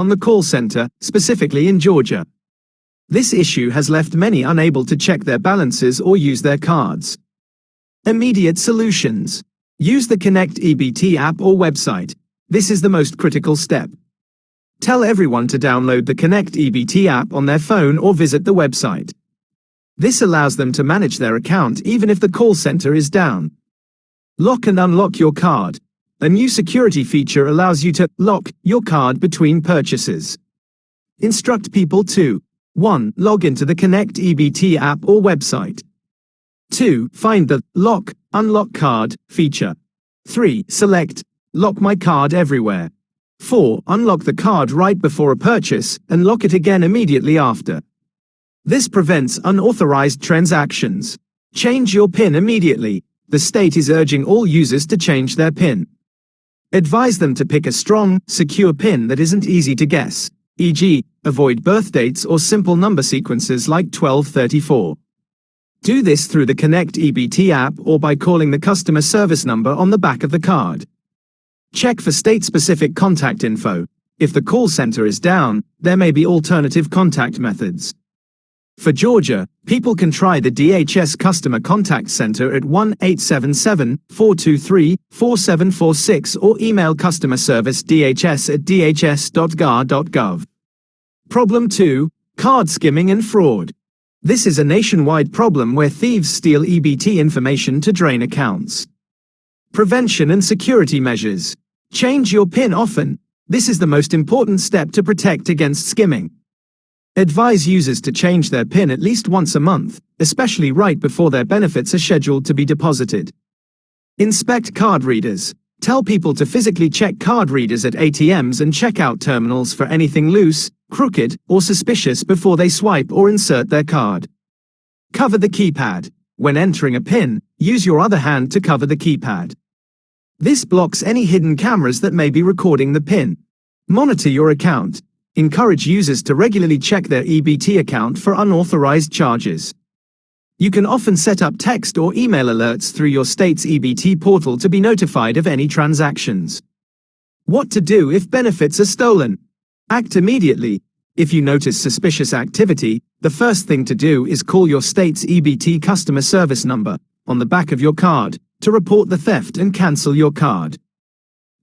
on the call center, specifically in Georgia. This issue has left many unable to check their balances or use their cards. Immediate solutions. Use the Connect EBT app or website. This is the most critical step. Tell everyone to download the Connect EBT app on their phone or visit the website. This allows them to manage their account even if the call center is down. Lock and unlock your card. A new security feature allows you to lock your card between purchases. Instruct people to 1. Log into the Connect EBT app or website. 2. Find the Lock, Unlock Card feature. 3. Select Lock My Card Everywhere. 4. Unlock the card right before a purchase and lock it again immediately after. This prevents unauthorized transactions. Change your PIN immediately. The state is urging all users to change their PIN. Advise them to pick a strong, secure PIN that isn't easy to guess, e.g., avoid birth dates or simple number sequences like 1234. Do this through the Connect EBT app or by calling the customer service number on the back of the card. Check for state-specific contact info. If the call center is down, there may be alternative contact methods. For Georgia, people can try the DHS Customer Contact Center at 1-877-423-4746 or email customer service dhs@dhs.gar.gov. Problem 2. Card skimming and fraud. This is a nationwide problem where thieves steal EBT information to drain accounts. Prevention and security measures. Change your PIN often. This is the most important step to protect against skimming. Advise users to change their PIN at least once a month, especially right before their benefits are scheduled to be deposited. Inspect card readers. Tell people to physically check card readers at ATMs and checkout terminals for anything loose, crooked, or suspicious before they swipe or insert their card. Cover the keypad. When entering a PIN, use your other hand to cover the keypad. This blocks any hidden cameras that may be recording the PIN. Monitor your account. Encourage users to regularly check their EBT account for unauthorized charges. You can often set up text or email alerts through your state's EBT portal to be notified of any transactions. What to do if benefits are stolen? Act immediately. If you notice suspicious activity, the first thing to do is call your state's EBT customer service number on the back of your card to report the theft and cancel your card.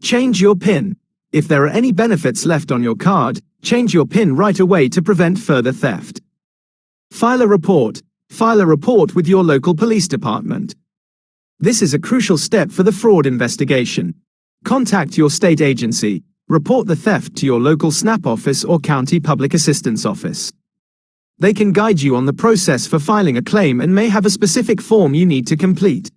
Change your PIN. If there are any benefits left on your card, change your PIN right away to prevent further theft. File a report. File a report with your local police department. This is a crucial step for the fraud investigation. Contact your state agency. Report the theft to your local SNAP office or county public assistance office. They can guide you on the process for filing a claim and may have a specific form you need to complete.